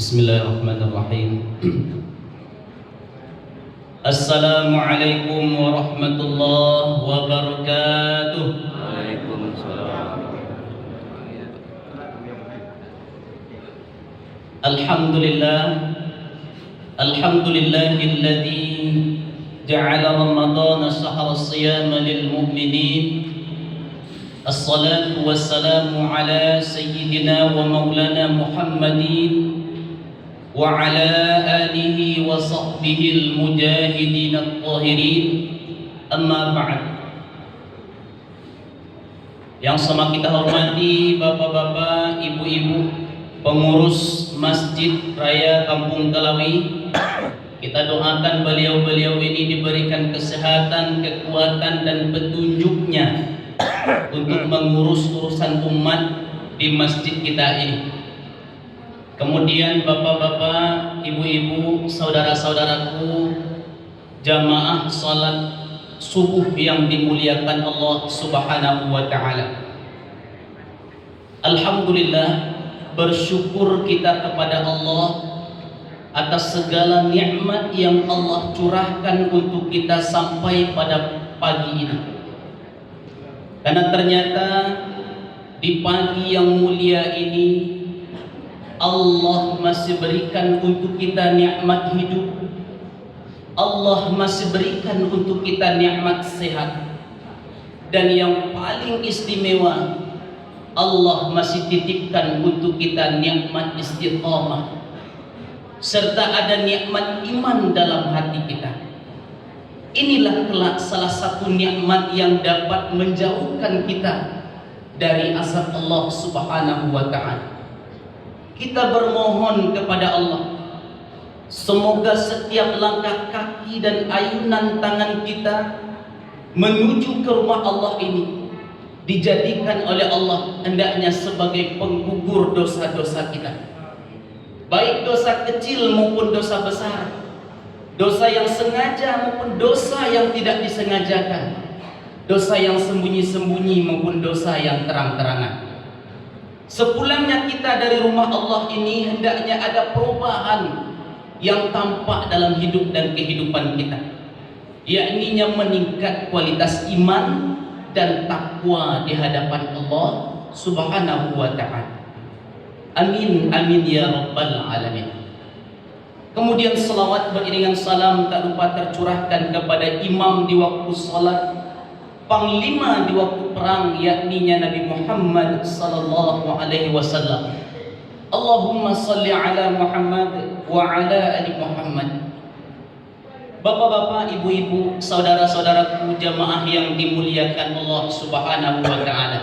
Bismillahirrahmanirrahim. Assalamualaikum warahmatullahi wabarakatuh. Waalaikumsalam. Alhamdulillah. Alhamdulillahilladzi ja'ala Ramadhana shahra siyama lil mu'minin. Assalatu wassalamu ala sayyidina wa maulana Muhammadin wa ala alihi wa sahbihi al-mujahidin at-tahirin. Amma ba'd. Yang sama kita hormati bapak-bapak, ibu-ibu, pengurus Masjid Raya Kampung Kalawi, kita doakan beliau-beliau ini diberikan kesehatan, kekuatan dan petunjuknya untuk mengurus urusan umat di masjid kita ini. Kemudian bapak-bapak, ibu-ibu, saudara-saudaraku, jamaah salat subuh yang dimuliakan Allah Subhanahu wa ta'ala. Alhamdulillah, bersyukur kita kepada Allah atas segala nikmat yang Allah curahkan untuk kita sampai pada pagi ini. Karena ternyata di pagi yang mulia ini Allah masih berikan untuk kita nikmat hidup. Allah masih berikan untuk kita nikmat sehat. Dan yang paling istimewa, Allah masih titipkan untuk kita nikmat istiqamah, serta ada nikmat iman dalam hati kita. Inilah kelak salah satu nikmat yang dapat menjauhkan kita dari azab Allah Subhanahu wa ta'ala. Kita bermohon kepada Allah, semoga setiap langkah kaki dan ayunan tangan kita menuju ke rumah Allah ini dijadikan oleh Allah hendaknya sebagai penggugur dosa-dosa kita, baik dosa kecil maupun dosa besar, dosa yang sengaja maupun dosa yang tidak disengajakan, dosa yang sembunyi-sembunyi maupun dosa yang terang-terangan. Sepulangnya kita dari rumah Allah ini hendaknya ada perubahan yang tampak dalam hidup dan kehidupan kita, yakni meningkat kualitas iman dan takwa di hadapan Allah Subhanahu wa ta'ala. Amin amin ya rabbal alamin. Kemudian salawat beriringan salam tak lupa tercurahkan kepada imam di waktu salat, panglima di waktu perang, yakni Nabi Muhammad sallallahu alaihi wasallam. Allahumma salli ala Muhammad wa ala ali Muhammad. Bapak-bapak, ibu-ibu, saudara-saudaraku, jamaah yang dimuliakan Allah Subhanahu wa ta'ala.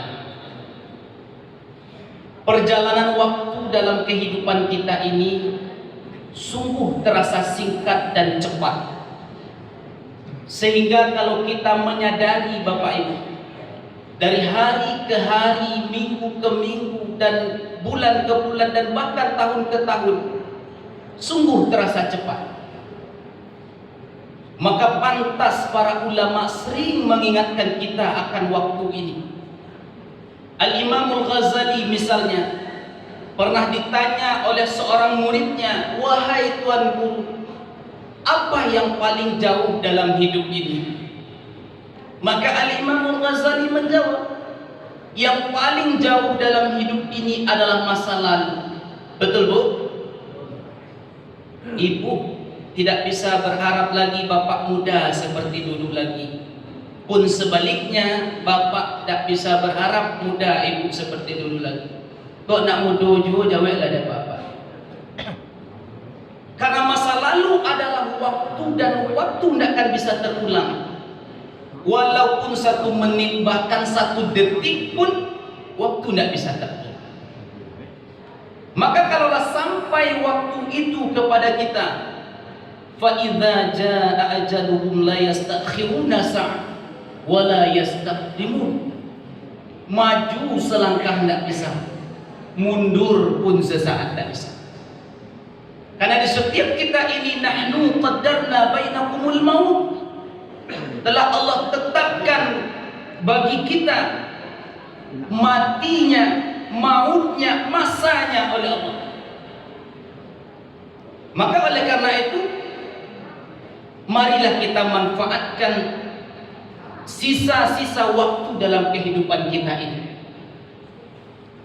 Perjalanan waktu dalam kehidupan kita ini sungguh terasa singkat dan cepat. Sehingga kalau kita menyadari Bapak Ibu, dari hari ke hari, minggu ke minggu, dan bulan ke bulan, dan bahkan tahun ke tahun, sungguh terasa cepat. Maka pantas para ulama sering mengingatkan kita akan waktu ini. Al-Imamul Ghazali misalnya pernah ditanya oleh seorang muridnya, "Wahai Tuan Guru, apa yang paling jauh dalam hidup ini?" Maka Al-Imamul Ghazali menjawab, yang paling jauh dalam hidup ini adalah masa lalu. Betul Bu? Ibu tidak bisa berharap lagi bapak muda seperti dulu lagi. Pun sebaliknya, bapak tidak bisa berharap muda ibu seperti dulu lagi. Kok nak muda juga jawablah ada bapak. Karena masa lalu adalah waktu, dan waktu tidak akan bisa terulang. Walaupun 1 menit, bahkan 1 detik pun waktu tidak bisa terulang. Maka kalaulah sampai waktu itu kepada kita, fa idza jaa ajaluhum la yastakhiruna sa'ah wa la yastaqdimun. Maju selangkah tidak bisa, mundur pun sesaat tidak bisa. Karena di setiap kita ini, nahnu qaddarna bainakumul maut, telah Allah tetapkan bagi kita matinya, mautnya, masanya oleh Allah. Maka oleh karena itu, marilah kita manfaatkan sisa-sisa waktu dalam kehidupan kita ini.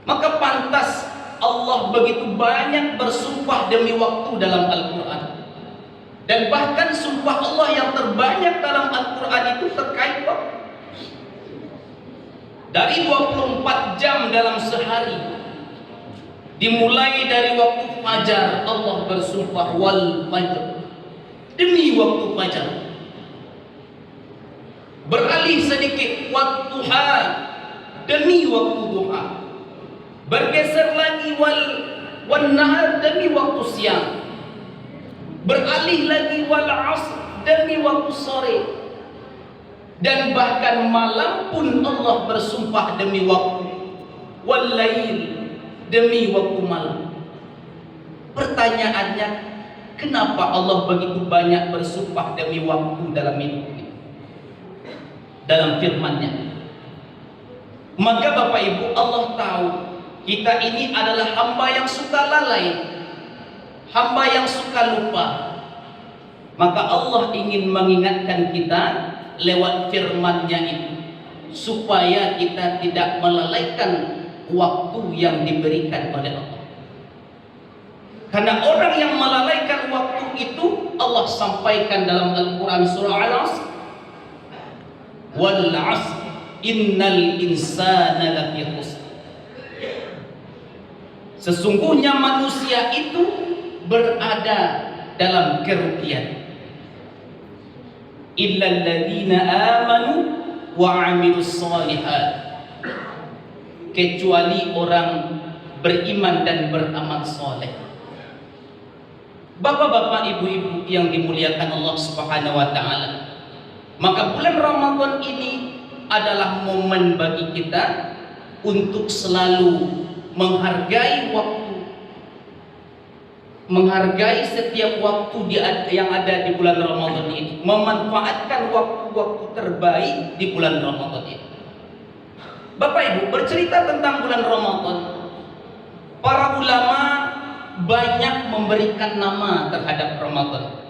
Maka pantas Allah begitu banyak bersumpah demi waktu dalam Al-Quran. Dan bahkan sumpah Allah yang terbanyak dalam Al-Quran itu terkait waktu. Dari 24 jam dalam sehari, dimulai dari waktu fajar, Allah bersumpah wal fajr, demi waktu fajar. Beralih sedikit waktu duha, demi waktu duha. Bergeser lagi wal nahar, demi waktu siang. Beralih lagi wal asr, demi waktu sore. Dan bahkan malam pun Allah bersumpah demi waktu wal lail, demi waktu malam. Pertanyaannya, kenapa Allah begitu banyak bersumpah demi waktu dalam hidup ini, dalam firman-Nya? Maka Bapak Ibu, Allah tahu kita ini adalah hamba yang suka lalai, hamba yang suka lupa. Maka Allah ingin mengingatkan kita lewat firman-Nya itu, supaya kita tidak melalaikan waktu yang diberikan oleh Allah. Karena orang yang melalaikan waktu itu, Allah sampaikan dalam Al-Quran surah Al-Asr, wal asr innal insana lafi khusr. Sesungguhnya manusia itu berada dalam kerugian. Illal ladzina amanu wa 'amilus shalihat. Kecuali orang beriman dan beramal soleh. Bapak-bapak, ibu-ibu yang dimuliakan Allah Subhanahu wa taala, maka bulan Ramadan ini adalah momen bagi kita untuk selalu menghargai waktu, menghargai setiap waktu yang ada di bulan Ramadan ini, memanfaatkan waktu-waktu terbaik di bulan Ramadan ini. Bapak Ibu, bercerita tentang bulan Ramadan, para ulama banyak memberikan nama terhadap Ramadan.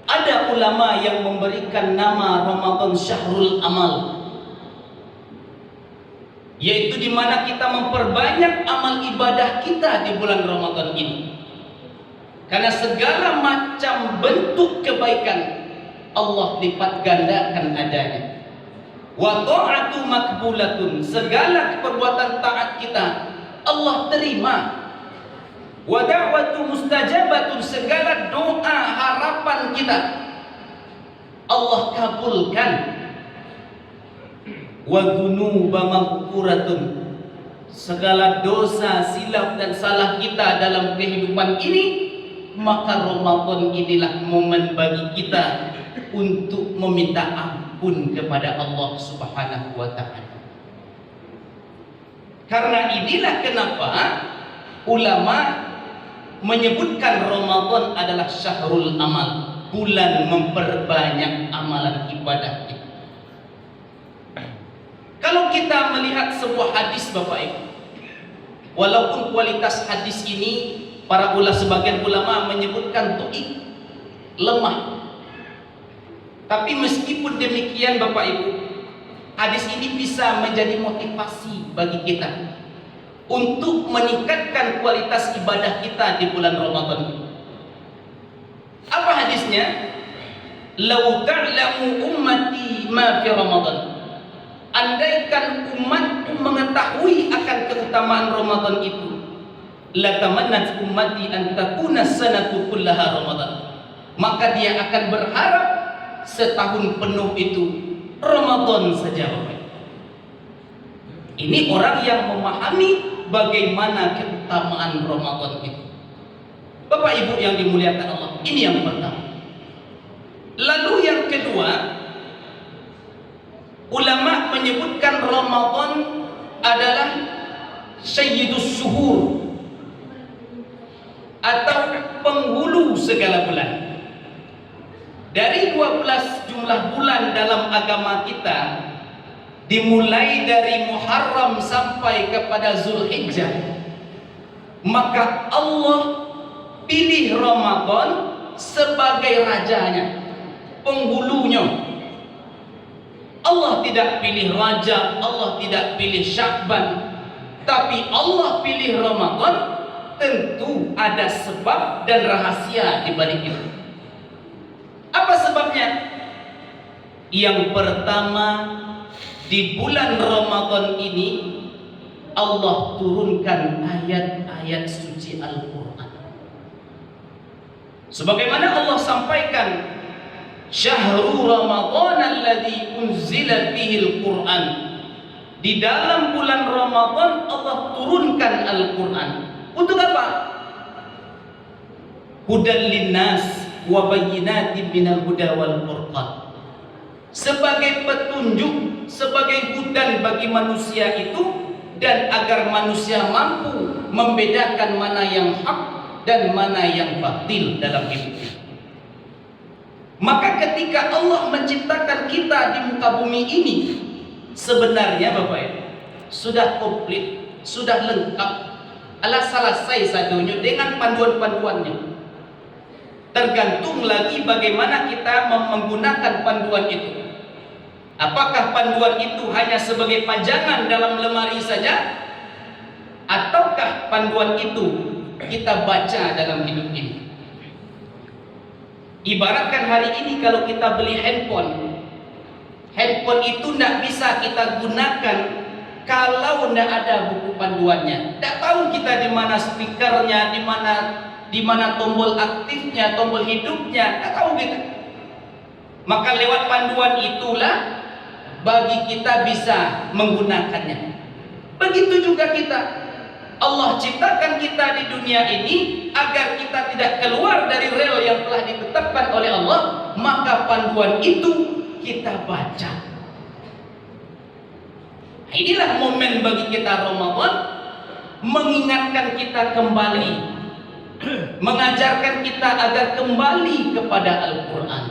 Ada ulama yang memberikan nama Ramadan Syahrul Amal, yaitu di mana kita memperbanyak amal ibadah kita di bulan Ramadan ini. Karena segala macam bentuk kebaikan Allah lipat gandakan adanya. Wa ta'atu makbulatun, segala perbuatan taat kita Allah terima. Wa da'watu mustajabatun, segala doa harapan kita Allah kabulkan. Wa dzunuba maghfuratun, segala dosa, silap dan salah kita dalam kehidupan ini, maka Ramadan inilah momen bagi kita untuk meminta ampun kepada Allah Subhanahu wa taala. Karena inilah kenapa ulama menyebutkan Ramadan adalah syahrul amal, bulan memperbanyak amalan ibadah kita. Kalau kita melihat sebuah hadis Bapak Ibu, walaupun kualitas hadis ini sebagian ulama menyebutkan dhaif, lemah, tapi meskipun demikian Bapak Ibu, hadis ini bisa menjadi motivasi bagi kita untuk meningkatkan kualitas ibadah kita di bulan Ramadan ini. Apa hadisnya? Lau ta'lamu ummati ma fi Ramadan, andaikan umatku mengetahui akan keutamaan Ramadan itu, latamannat ummati an takuna sanatu kullaha Ramadan, maka dia akan berharap setahun penuh itu Ramadan saja Bapak. Ini orang yang memahami bagaimana keutamaan Ramadan itu. Bapak Ibu yang dimuliakan Allah, ini yang pertama. Lalu yang kedua, ulama menyebutkan Ramadan adalah sayyidus syuhur, atau penghulu segala bulan. Dari 12 jumlah bulan dalam agama kita, dimulai dari Muharram sampai kepada Zulhijjah, maka Allah pilih Ramadan sebagai rajanya, penghulunya. Allah tidak pilih Rajab, Allah tidak pilih Sya'ban, tapi Allah pilih Ramadan. Tentu ada sebab dan rahasia di balik itu. Apa sebabnya? Yang pertama, di bulan Ramadan ini Allah turunkan ayat-ayat suci Al-Quran. Sebagaimana Allah sampaikan, Syahrul Ramadan alladzi unzila fihil Quran. Di dalam bulan Ramadan Allah turunkan Al-Quran. Untuk apa? Hudan linnas wa bayyinatin minal huda wal furqan. Sebagai petunjuk, sebagai hudan bagi manusia itu, dan agar manusia mampu membedakan mana yang hak dan mana yang batil dalam hidupnya. Maka ketika Allah menciptakan kita di muka bumi ini, sebenarnya Bapak Ibu sudah komplit, sudah lengkap, selesai sadunya dengan panduan-panduannya. Tergantung lagi bagaimana kita menggunakan panduan itu. Apakah panduan itu hanya sebagai pajangan dalam lemari saja, ataukah panduan itu kita baca dalam hidup ini? Ibaratkan hari ini kalau kita beli handphone itu tidak bisa kita gunakan kalau tidak ada buku panduannya. Tidak tahu kita di mana speakernya, di mana tombol aktifnya, tombol hidupnya, tidak tahu kita. Maka lewat panduan itulah bagi kita bisa menggunakannya. Begitu juga kita. Allah ciptakan kita di dunia ini agar kita tidak keluar dari rel yang telah ditetapkan oleh Allah. Maka panduan itu kita baca. Inilah momen bagi kita Ramadan, mengingatkan kita kembali, mengajarkan kita agar kembali kepada Al-Quran.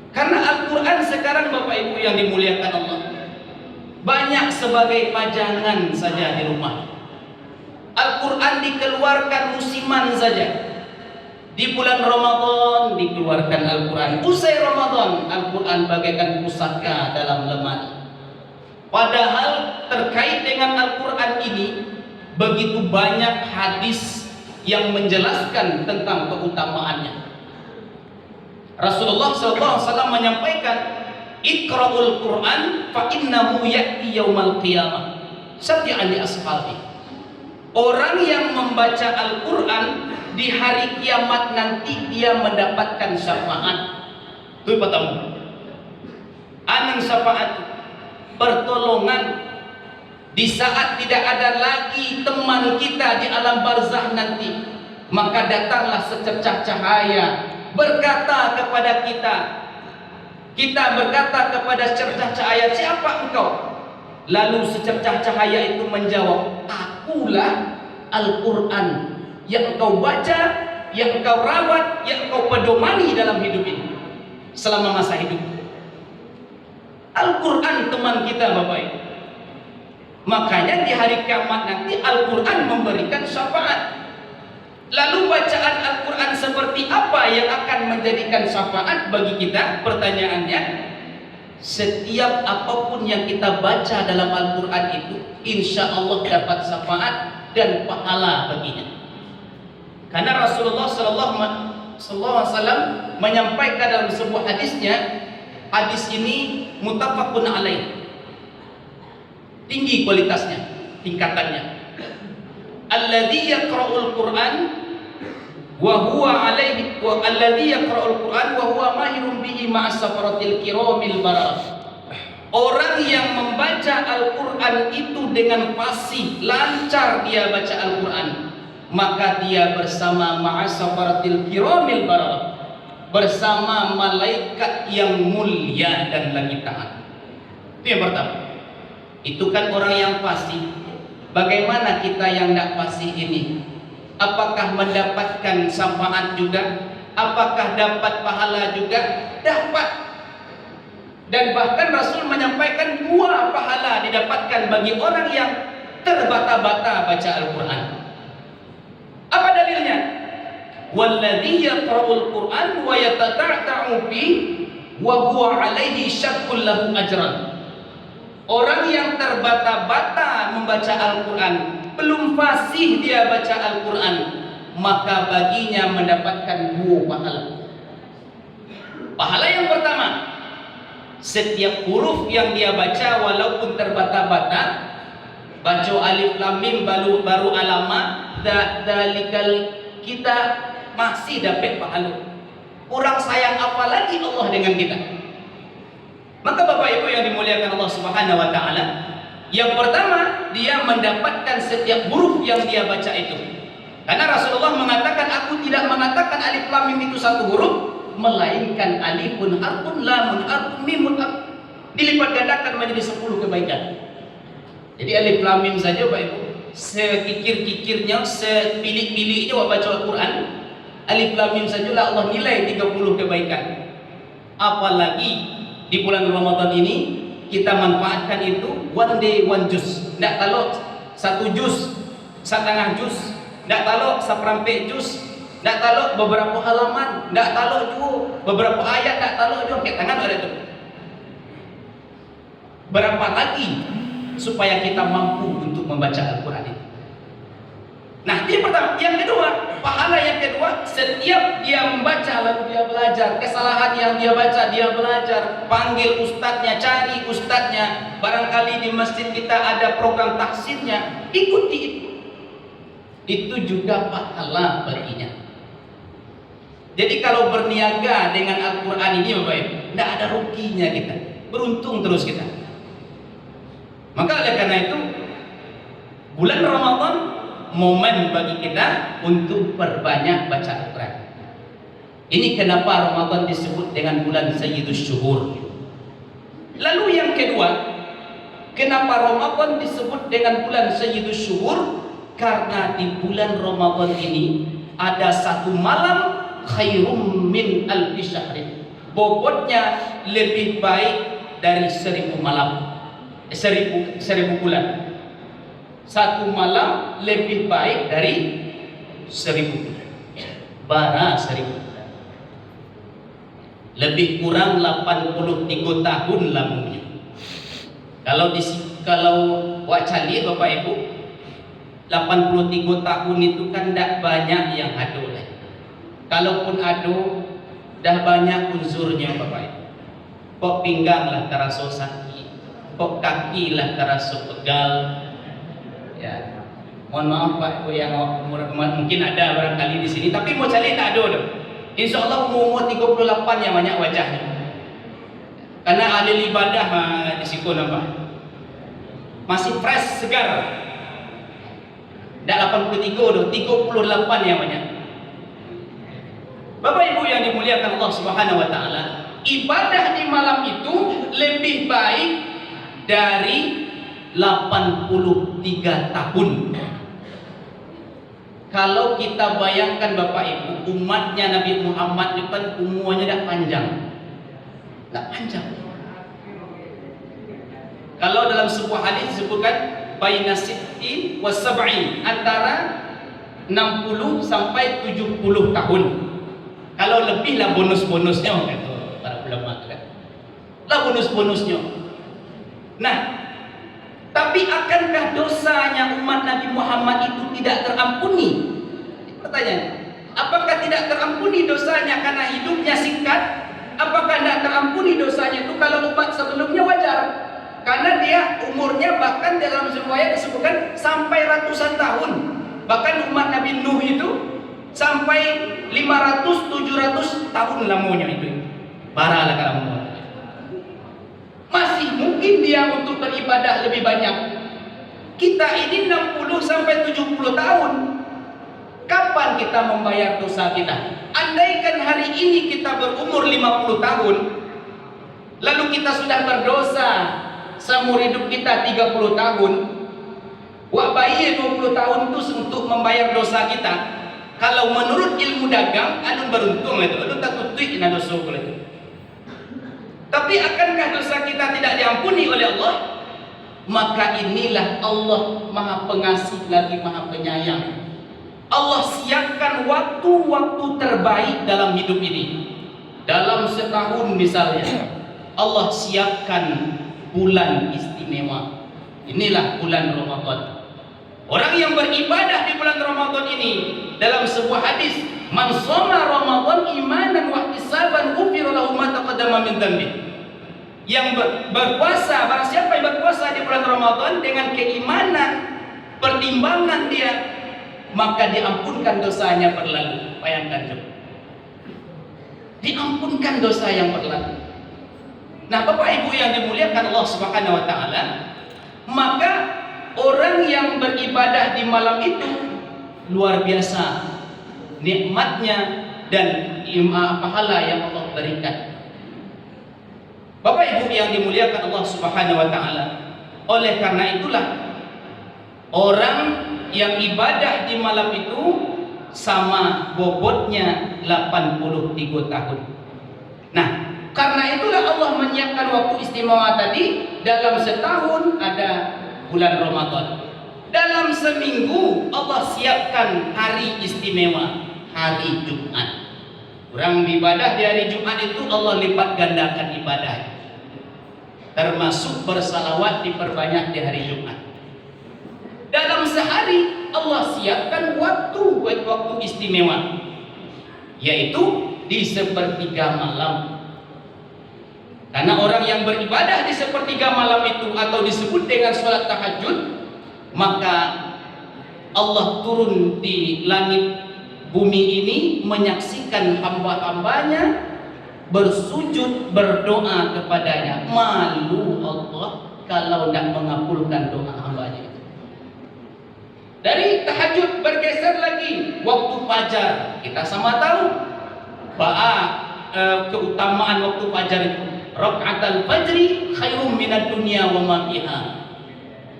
Karena Al-Quran sekarang Bapak Ibu yang dimuliakan Allah, banyak sebagai pajangan saja di rumah. Al-Quran dikeluarkan musiman saja. Di bulan Ramadan dikeluarkan Al-Quran. Usai Ramadan, Al-Quran bagaikan pusaka dalam lemari. Padahal terkait dengan Al-Quran ini begitu banyak hadis yang menjelaskan tentang keutamaannya. Rasulullah SAW menyampaikan, Iqra'ul Quran fa innahu ya'ti yaumal qiyamah syafi'an li ashabi. Orang yang membaca Al-Quran di hari kiamat nanti dia mendapatkan syafaat. Itu pertama. Anang syafaat, pertolongan di saat tidak ada lagi teman kita di alam barzah nanti, maka datanglah secercah cahaya berkata kepada kita. Kita berkata kepada secercah cahaya, siapa engkau? Lalu secercah cahaya itu menjawab, akulah Al-Quran yang engkau baca, yang engkau rawat, yang engkau pedomani dalam hidup ini selama masa hidup. Al-Quran teman kita Bapak Ibu. Makanya di hari kiamat nanti Al-Quran memberikan syafaat. Lalu bacaan Al-Quran seperti apa yang akan menjadikan syafaat bagi kita? Pertanyaannya, setiap apapun yang kita baca dalam Al-Quran itu insya Allah dapat syafaat dan pahala baginya. Karena Rasulullah SAW menyampaikan dalam sebuah hadisnya, hadis ini muttafaqun alaih, tinggi kualitasnya, tingkatannya. Alladzi yaqra'ul Qur'an wa huwa alaihi wa alladzi yaqra'ul Qur'an wa huwa mahirun bihi ma'as safaratil kiramil bararah. Orang yang membaca Al-Quran itu dengan fasih, lancar dia baca Al-Quran, maka dia bersama ma'as safaratil kiramil bararah, bersama malaikat yang mulia dan lagi taat. Itu yang pertama. Itu kan orang yang fasih. Bagaimana kita yang tidak fasih ini? Apakah mendapatkan syafaat juga? Apakah dapat pahala juga? Dapat. Dan bahkan Rasul menyampaikan 2 pahala didapatkan bagi orang yang terbata-bata baca Al-Quran. Apa dalilnya? Walladzi yaqra'ul Qur'an wa yatata'ta'u fi wa huwa 'alaihi syaqqul lahu ajran. Orang yang terbata-bata membaca Al-Quran, belum fasih dia baca Al-Quran, maka baginya mendapatkan 2 pahala. Pahala yang pertama, setiap huruf yang dia baca walaupun terbata-bata, baca alif lam mim baru alama, dalikal kita masih dapat pahala. Kurang sayang apa lagi Allah dengan kita? Maka Bapak Ibu yang dimuliakan Allah Subhanahu wa taala, yang pertama dia mendapatkan setiap huruf yang dia baca itu. Karena Rasulullah mengatakan, aku tidak mengatakan alif lam mim itu 1 huruf, melainkan alifun harfun, lamun harfun, mimun harfun, dilipat gandakan menjadi 10 kebaikan. Jadi alif lam mim saja Bapak Ibu, sekikir-kikirnya, sepilik-piliknya baca Al-Quran, alif lam mim sajalah Allah nilai 30 kebaikan. Apalagi di bulan Ramadan ini kita manfaatkan itu one day one juz. Tidak talok 1 juz, 1/2 juz, tidak talok 1/4 juz, tidak talok beberapa halaman, tidak talok juga beberapa ayat, tidak talok juga kayak tangan ada itu. Berapa lagi supaya kita mampu untuk membaca Al-Quran itu? Nah, ini pertama. Yang kedua, pahala yang kedua, setiap dia membaca lalu dia belajar. Kesalahan yang dia baca dia belajar. Panggil ustadznya, cari ustadznya. Barangkali di masjid kita ada program tahsinnya, ikuti itu. Itu juga pahala baginya. Jadi kalau berniaga dengan Al-Quran ini Bapak Ibu, tidak ada ruginya kita, beruntung terus kita. Maka oleh karena itu, bulan Ramadan momen bagi kita untuk perbanyak baca Al-Quran. Ini kenapa Ramadan disebut dengan bulan Sayyidus Syuhur. Lalu yang kedua, kenapa Ramadan disebut dengan bulan Sayyidus Syuhur? Karena di bulan Ramadan ini ada 1 malam khairum min alfi syahrin. Bobotnya lebih baik dari 1000 malam, 1000 bulan. 1 malam lebih baik dari 1000 bulan. Bara 1000 bulan. Lebih kurang 83 tahun lamanya. Kalau wacali Bapak Ibu, 83 tahun itu kan tidak banyak yang ado lah. Kalaupun ado, dah banyak unsurnya Bapak Ibu. Kok pinggang lah terasa sakit, kok kaki lah terasa pegal. Ya, mohon maaf Pak Ibu yang mungkin ada barangkali di sini, tapi mau cari tak ada loh. Insya Allah umur 38 yang banyak wajahnya. Karena ahli ibadah di situ nampak masih fresh segar. Tidak 83 loh, 38 yang banyak. Bapak Ibu yang dimuliakan Allah Subhanahu wa taala, ibadah di malam itu lebih baik dari 83 tahun. Kalau kita bayangkan Bapak Ibu, umatnya Nabi Muhammad itu kan umurnya tidak panjang. Tidak panjang. Kalau dalam sebuah hadis disebutkan baina sittin wa sab'in, antara 60 sampai 70 tahun. Kalau lebih lah bonus-bonusnya kata para ulama kan. Lah bonus-bonusnya. Nah, tapi akankah dosanya umat Nabi Muhammad itu tidak terampuni? Pertanyaan, apakah tidak terampuni dosanya karena hidupnya singkat? Apakah tidak terampuni dosanya itu kalau umat sebelumnya wajar? Karena dia umurnya bahkan dalam riwayat disebutkan sampai ratusan tahun. Bahkan umat Nabi Nuh itu sampai 500-700 tahun lamanya itu. Baralah kamu. Masih mungkin dia untuk beribadah lebih banyak. Kita ini 60 sampai 70 tahun. Kapan kita membayar dosa kita? Andaikan hari ini kita berumur 50 tahun, lalu kita sudah berdosa seumur hidup kita 30 tahun. Wak bayi 20 tahun itu untuk membayar dosa kita. Kalau menurut ilmu dagang, anu beruntung itu, anu tak tutup ina dosa itu. Tapi akankah dosa kita tidak diampuni oleh Allah? Maka inilah Allah Maha Pengasih lagi Maha Penyayang. Allah siapkan waktu-waktu terbaik dalam hidup ini. Dalam setahun misalnya, Allah siapkan bulan istimewa. Inilah bulan Ramadan. Orang yang beribadah di bulan Ramadan ini, dalam sebuah hadis, man shoma Ramadan imanan wa ihtisaban ghufira lahu ma taqaddama min dhanbi. Yang berpuasa, barang siapa yang berpuasa di bulan Ramadan dengan keimanan, pertimbangan dia, maka diampunkan dosanya berlalu. Bayangkan coba, diampunkan dosa yang berlalu. Nah, Bapak Ibu yang dimuliakan Allah Subhanahu wa taala, maka orang yang beribadah di malam itu luar biasa nikmatnya dan pahala yang Allah berikan. Bapak Ibu yang dimuliakan Allah Subhanahu wa taala, oleh karena itulah orang yang ibadah di malam itu sama bobotnya 83 tahun. Nah, karena itulah Allah menyiapkan waktu istimewa tadi. Dalam setahun ada bulan Ramadan. Dalam seminggu Allah siapkan hari istimewa, hari Jumat. Orang ibadah di hari Jumat itu Allah lipat gandakan ibadah. Termasuk bersalawat diperbanyak di hari Jumat. Dalam sehari Allah siapkan waktu istimewa, yaitu di sepertiga malam. Karena orang yang beribadah di sepertiga malam itu atau disebut dengan sholat tahajud, maka Allah turun di langit bumi ini menyaksikan hamba-hambanya bersujud berdoa kepadanya. Malu Allah kalau tidak mengabulkan doa hambanya itu. Dari tahajud bergeser lagi waktu fajar. Kita sama tahu bahwa keutamaan waktu fajar itu. Rakaatul fajri khairum minad dunya wa ma fiha.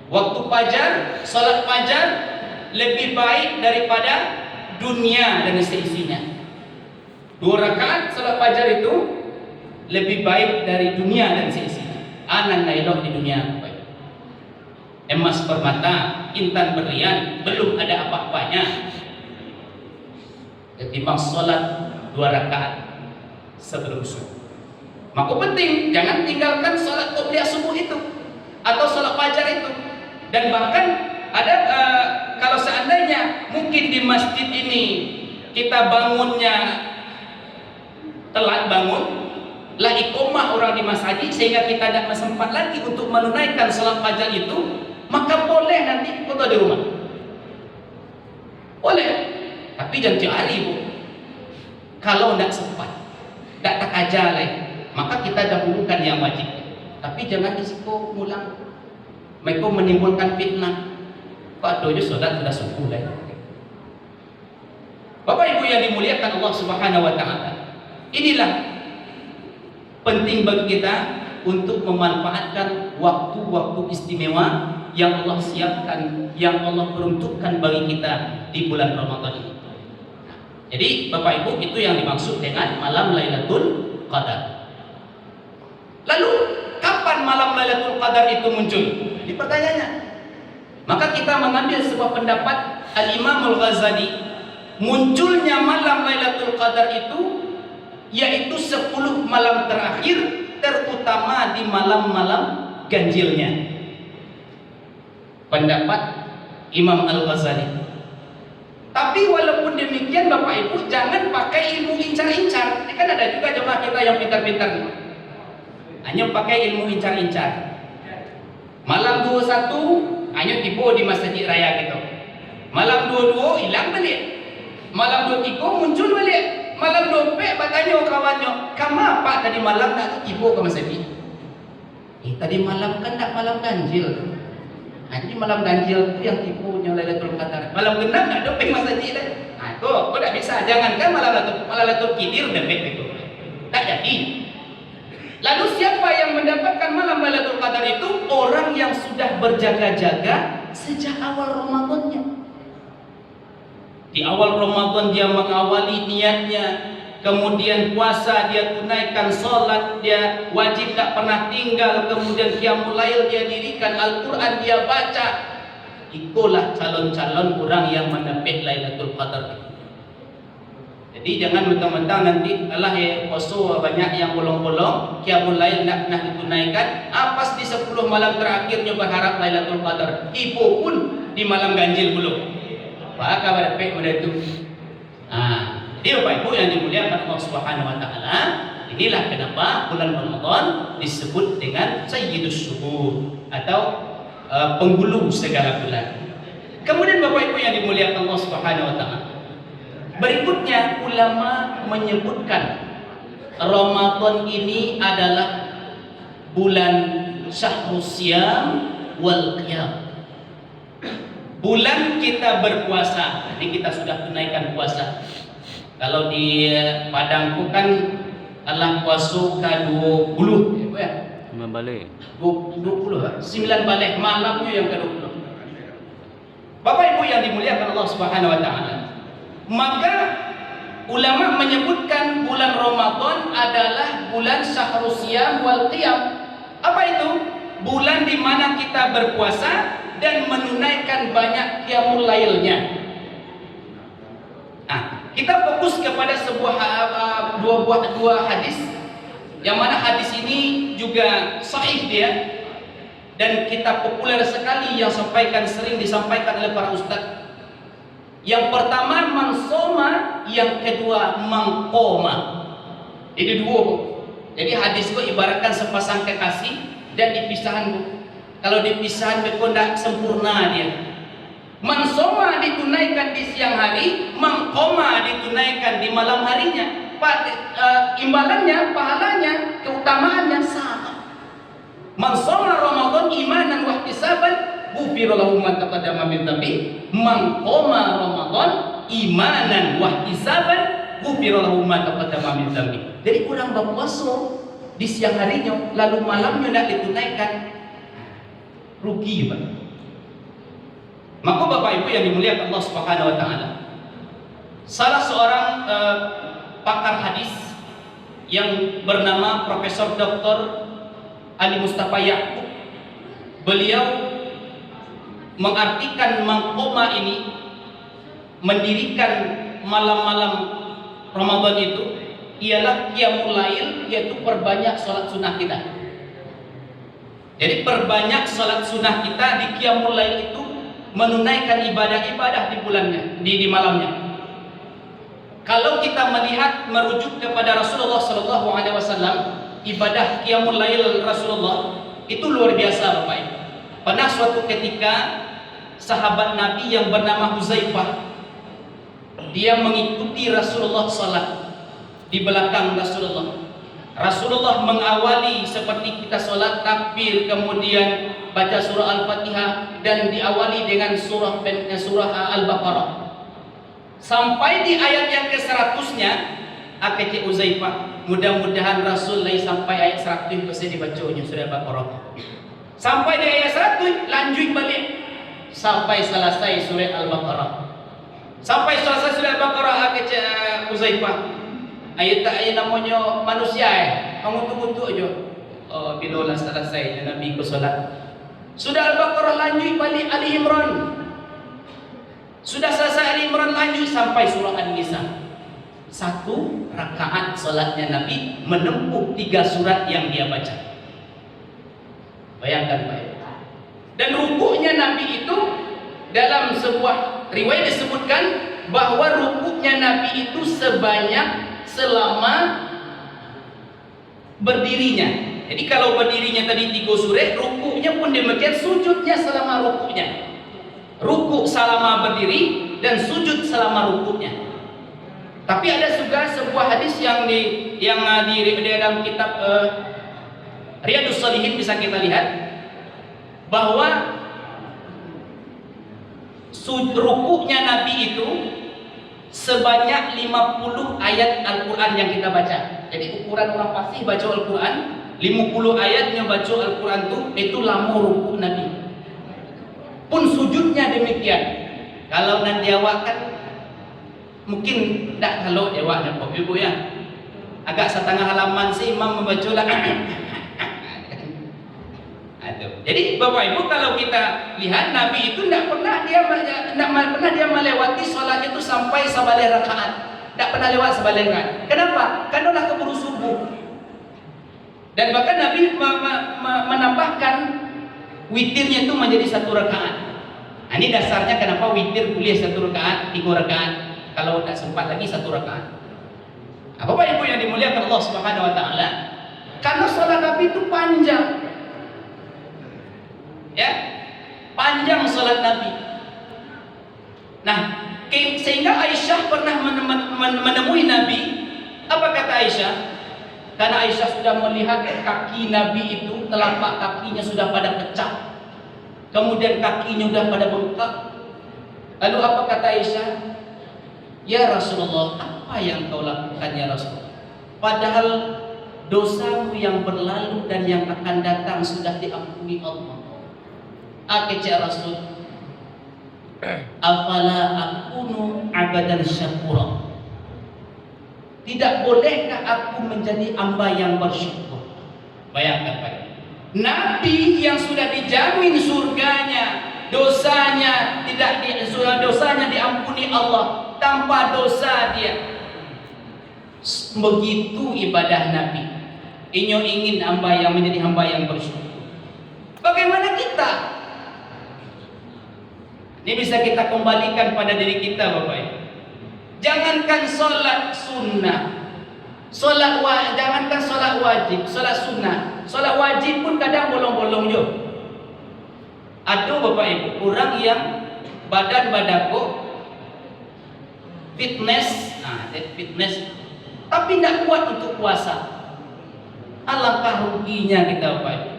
Waktu fajar, salat fajar lebih baik daripada dunia dan seisinya. 2 rakaat salat fajar itu lebih baik dari dunia dan seisinya. Anan nailoh di dunia baik. Emas permata, intan berlian, belum ada apa-apanya ketimbang salat 2 rakaat sebelum subuh. Maka penting jangan tinggalkan sholat qobliyah subuh itu atau sholat fajar itu. Dan bahkan ada kalau seandainya mungkin di masjid ini kita bangunnya telat bangun, lah iqomah orang di masjid sehingga kita tidak sempat lagi untuk menunaikan sholat fajar itu, maka boleh nanti foto di rumah. Boleh, tapi jangan tiap hari Bu. Kalau tidak sempat, tidak tak ajaleh, maka kita dahulukan yang wajib. Tapi jangan risiko ngulang. Mereka menimbulkan fitnah. Kok adonya sholat sudah subuh lah. Bapak Ibu yang dimuliakan Allah Subhanahu wa taala. Inilah penting bagi kita untuk memanfaatkan waktu-waktu istimewa yang Allah siapkan, yang Allah peruntukkan bagi kita di bulan Ramadan ini. Jadi Bapak Ibu, itu yang dimaksud dengan malam Lailatul Qadar. Lalu kapan malam Lailatul Qadar itu muncul? Ini pertanyaannya. Maka kita mengambil sebuah pendapat Al-Imam Al-Ghazali, munculnya malam Lailatul Qadar itu yaitu 10 malam terakhir, terutama di malam-malam ganjilnya. Pendapat Imam Al-Ghazali. Tapi walaupun demikian Bapak Ibu, jangan pakai ilmu incar-incar. Ini kan ada juga jemaah kita yang pintar-pintar, hanya pakai ilmu incar-incar. Malam 21 hanya tipu di masjid raya gitu. Malam 22 hilang balik. Malam 23 muncul balik. Malam 24 bertanya kawannya, "Kama Pak tadi malam nak tipu ke masjid?" Tadi malam kan tak malam ganjil. Jadi malam ganjil itu yang tipunya Lailatul Qadar. Malam genap nak dopeng masjid dah. Itu kok tak bisa. Jangankan malam Lailatul Qadar dopeng itu. Tak jadi. Lalu siapa yang mendapatkan malam Lailatul Qadar itu? Orang yang sudah berjaga-jaga sejak awal Ramadannya. Di awal Ramadan dia mengawali niatnya, kemudian puasa dia tunaikan, sholat dia wajib tak pernah tinggal, kemudian qiyamul lail dia dirikan, Al-Quran dia baca. Itulah calon-calon orang yang menepik Lailatul Qadar. Jadi jangan mentang-mentang nanti Allah ya puasa banyak yang bolong-bolong, qiyamul lail nak pernah ditunaikan, pasti 10 malam terakhirnya berharap Lailatul Qadar. Ibu pun di malam ganjil belum. Apa kabar pek pada itu? Jadi Bapak Ibu yang dimuliakan Allah Subhanahu wa taala, inilah kenapa bulan Ramadan disebut dengan Sayyidus Syuhur atau penghulu segala bulan. Kemudian Bapak Ibu yang dimuliakan Allah Subhanahu wa taala, berikutnya ulama menyebutkan Ramadan ini adalah bulan Syahrus Syiyam wal Qiyam. Bulan kita berpuasa. Jadi kita sudah tunaikan puasa. Kalau di Padangku kan Allah puasa ke-20 ya. 9 balik. 20 9 balik malamnya yang ke-20. Bapak Ibu yang dimuliakan Allah Subhanahu wa taala, maka ulama menyebutkan bulan Ramadan adalah bulan Syahrus Syiyam wal Qiyam. Apa itu? Bulan di mana kita berpuasa dan menunaikan banyak qiyamul lailnya. Kita fokus kepada dua hadis, yang mana hadis ini juga sahih dia, dan kita populer sekali yang sering disampaikan oleh para ustaz. Yang pertama mansoma, yang kedua mangkoma. Ini dua. Jadi hadis itu ibaratkan sepasang kekasih dan dipisahan bu. Kalau dipisahan betul tidak sempurna dia. Mansoma ditunaikan di siang hari, mangkoma ditunaikan di malam harinya. Imbalannya, pahalanya, keutamaannya sama. Mansoma Ramadan imanan wa ihtisaban, ghufira lahu ma taqaddama min dhanbi. Mangkoma Ramadan imanan wa ihtisaban, ghufira lahu ma taqaddama min dhanbi. Jadi kurang berpuasa di siang harinya, lalu malamnya tidak ditunaikan, rugi Pak. Maka Bapak Ibu yang dimuliakan Allah Subhanahu wa taala, salah seorang pakar hadis yang bernama Profesor Dr. Ali Mustafa Ya'qub, beliau mengartikan mangkoma ini, mendirikan malam-malam Ramadan itu ialah qiyamul lail, yaitu perbanyak salat sunnah kita. Jadi perbanyak salat sunnah kita di qiyamul lail itu, menunaikan ibadah-ibadah di bulannya, di malamnya. Kalau kita melihat merujuk kepada Rasulullah Sallallahu Alaihi Wasallam, ibadah qiyamul lail Rasulullah itu luar biasa Bapak Ibu. Pernah suatu ketika sahabat Nabi yang bernama Huzaifah, dia mengikuti Rasulullah salat di belakang Rasulullah. Rasulullah mengawali seperti kita salat takbir, kemudian baca surah Al-Fatihah dan diawali dengan surah Al-Baqarah. Sampai di ayat yang ke-100-nya, akece Uzaifah, mudah-mudahan Rasul lai sampai ayat 100 bisa dibacanya surah Al-Baqarah. Sampai di ayat 100 lanjut balik sampai selesai surah Al-Baqarah. Sampai selesai surah Al-Baqarah, akece Uzaifah, ayat namanya manusia mengutuk-utuk aja. Bila selesai Nabi ke solat, sudah Al-Baqarah lanjut balik Ali Imran. Sudah selesai Ali Imran lanjut sampai surah An-Nisa. 1 rakaat salatnya Nabi menempuh 3 surat yang dia baca. Bayangkan Pak. Dan rukuknya Nabi itu dalam sebuah riwayat disebutkan bahwa rukuknya Nabi itu selama berdirinya. Jadi kalau berdirinya tadi 3 surat, rukuknya pun demikian, sujudnya selama rukuknya. Rukuk selama berdiri dan sujud selama rukuknya. Tapi ada juga sebuah hadis yang di dalam kitab Riyadhus Shalihin bisa kita lihat bahwa rukuknya Nabi itu sebanyak 50 ayat Al-Quran yang kita baca. Jadi ukuran orang fasih baca Al-Quran 50 ayatnya baca Al-Quran itu lama rukuk Nabi. Pun sujudnya demikian. Kalau nanti awak kan mungkin tak kalau awak nampak ibu ya. agak setengah halaman sih imam membaca lah. Aduh. Jadi Bapak Ibu kalau kita lihat Nabi itu tidak pernah dia melewati sholat itu sampai sabalik rakaat. Tidak pernah lewat sabalik rakaat. Kenapa? Karena udah keburu subuh. Dan bahkan Nabi menambahkan witirnya itu menjadi 1 rakaat. Nah, ini dasarnya kenapa witir boleh 1 rakaat, 3 rakaat. Kalau tidak sempat lagi 1 rakaat. Nah, Bapak Ibu yang dimuliakan Allah Subhanahu Wa Taala, karena sholat Nabi itu panjang. Ya, panjang sholat Nabi. Nah, sehingga Aisyah pernah menemui Nabi. Apa kata Aisyah? Karena Aisyah sudah melihat kaki Nabi itu, telapak kakinya sudah pada pecah, kemudian kakinya sudah pada bengkak. Lalu apa kata Aisyah? Ya Rasulullah, apa yang kau lakukan ya Rasulullah? Padahal dosamu yang berlalu dan yang akan datang sudah diampuni Allah. Akece Rasul, afala akunu abadan syakura. Tidak bolehkah aku menjadi hamba yang bersyukur? Bayangkan Pak, Nabi yang sudah dijamin surganya, dosanya dosanya diampuni Allah, tanpa dosa dia. Begitu ibadah Nabi. Inyo ingin hamba yang menjadi hamba yang bersyukur. Bagaimana kita? Ini bisa kita kembalikan pada diri kita Bapak Ibu. Jangankan sholat sunnah, jangankan sholat wajib, sholat sunnah, sholat wajib pun kadang bolong-bolong jo. Ada Bapak Ibu orang yang badan kok fitness, tapi tidak kuat untuk puasa. Alangkah ruginya kita Bapak Ibu.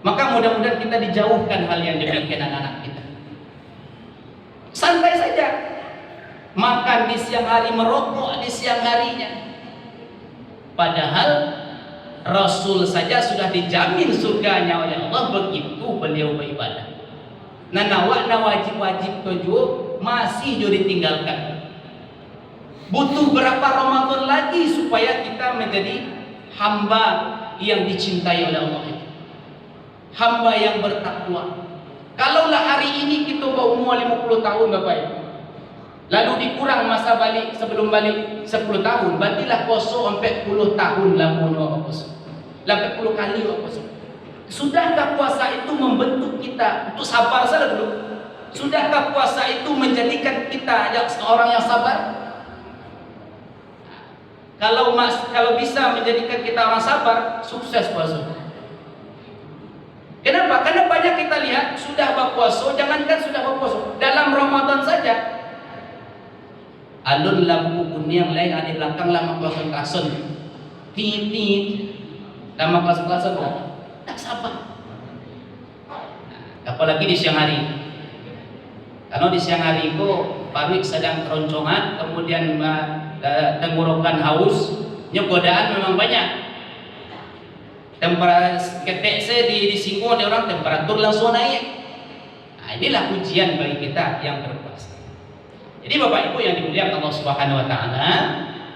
Maka mudah-mudahan kita dijauhkan hal yang demikian anak-anak kita. Santai saja, makan di siang hari, merokok di siang harinya. Padahal Rasul saja sudah dijamin surganya oleh Allah, begitu beliau beribadah. Nah, wajib-wajib tujuh masih jadi ditinggalkan. Butuh berapa Ramadan lagi supaya kita menjadi hamba yang dicintai oleh Allah itu, hamba yang bertakwa. Kalaulah hari ini kita umur 50 tahun Bapak Ibu, lalu dikurang masa balik sebelum balik 10 tahun, berartilah puasa 40 tahun lamanya puasa. 40 kali puasa. Sudahkah puasa itu membentuk kita untuk sabar saja dulu? Sudahkah puasa itu menjadikan kita seorang yang sabar? Kalau bisa menjadikan kita orang sabar, sukses puasa. Kenapa? Karena banyak kita lihat sudah berpuasa, jangankan sudah berpuasa, dalam Ramadan saja alun lampu kuning lain ada di belakang lama kelas-kelasan, titit lama kelas-kelasan tak sabar. Apalagi di siang hari. Kalau di siang hari itu paru sedang keroncongan, kemudian tenggorokan haus, godaan memang banyak. Temperatur ketek saya di Singapura ada orang temperatur langsung naik. Nah, inilah ujian bagi kita yang berpuasa. Jadi Bapak Ibu yang dimuliakan Allah Subhanahu Wa Taala,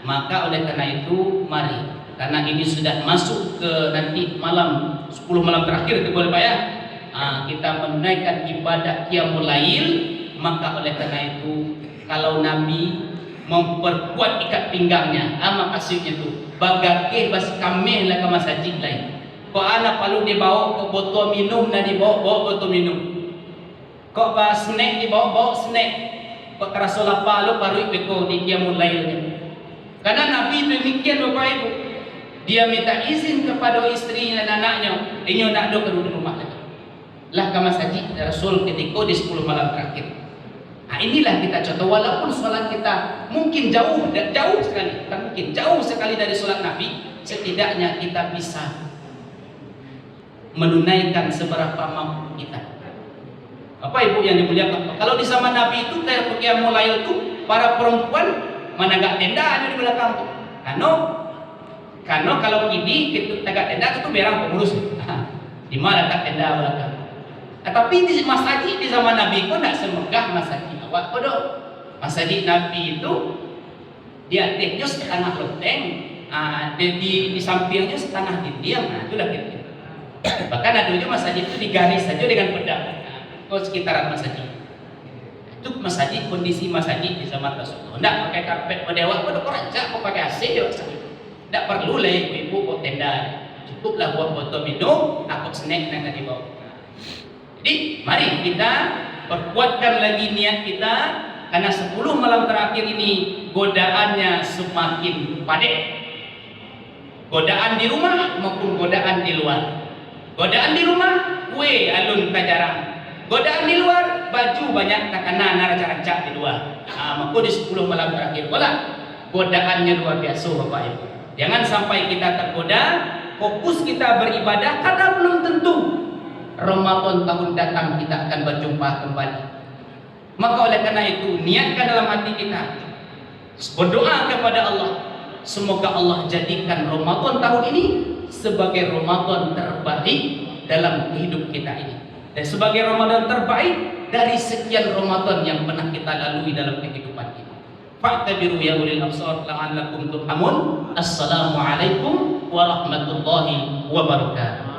maka oleh karena itu mari, karena ini sudah masuk ke nanti malam 10 malam terakhir itu boleh Pak ya. Kita menunaikan ibadah qiyamul lail, maka oleh karena itu kalau Nabi memperkuat ikat pinggangnya, ama kasihnya itu bagake bas kami lah ke masjid lain. Kok anak palu dibawa ke botol minum, dan dibawa botol minum. Kok bas snack dibawa snack. Kok kerasa lapar lu paru beko di qiyamul lailnya. Karena Nabi demikian Bapak Ibu. Dia minta izin kepada istrinya dan anaknya, "Inyo nak do ke rumah lagi." Lah ke masjid Rasul ketika di 10 malam terakhir. Nah, inilah kita contoh, walaupun sholat kita mungkin jauh sekali, kan mungkin jauh sekali dari sholat Nabi, setidaknya kita bisa menunaikan seberapa mampu kita. Bapak Ibu yang dimuliakan, kalau di zaman Nabi itu kayak qiyamul lail itu para perempuan menagak tenda ada di belakang tuh. Karena kalau kini kita tagak tenda itu berang pengurus. Di mana tak tenda belakang. Tapi di masjid di zaman Nabi itu tidak semegah masjid awak kodok. Masjid Nabi itu Di atasnya setengah loteng, di sampingnya setengah dinding. Nah, itulah kira-kira. Bahkan adunya masjid itu digaris saja dengan pedang. Kalau sekitaran masjid. Itu masjid, kondisi masjid di zaman Rasulullah. Tidak pakai karpet berdewa, pada koranca, kok pakai AC ya masjid. Tidak perlu lah ibu-ibu buat tenda. Cukuplah buat botol minum, aku snack yang tadi bawa. Jadi mari kita perkuatkan lagi niat kita, karena 10 malam terakhir ini godaannya semakin padat. Godaan di rumah maupun godaan di luar. Godaan di rumah, kue alun tak jarang. Godaan di luar, baju banyak tak kena naraca-raca di luar. Maka di 10 malam terakhir pula godaannya luar biasa Bapak Ibu. Jangan sampai kita tergoda, fokus kita beribadah karena belum tentu Ramadan tahun datang kita akan berjumpa kembali. Maka oleh karena itu niatkan dalam hati kita, berdoa kepada Allah, semoga Allah jadikan Ramadan tahun ini sebagai Ramadan terbaik dalam hidup kita ini, dan sebagai Ramadan terbaik dari sekian Ramadan yang pernah kita lalui dalam kehidupan ini. Fa'tabiru ya ulil absar la'allakum turhamun. Assalamualaikum warahmatullahi wabarakatuh.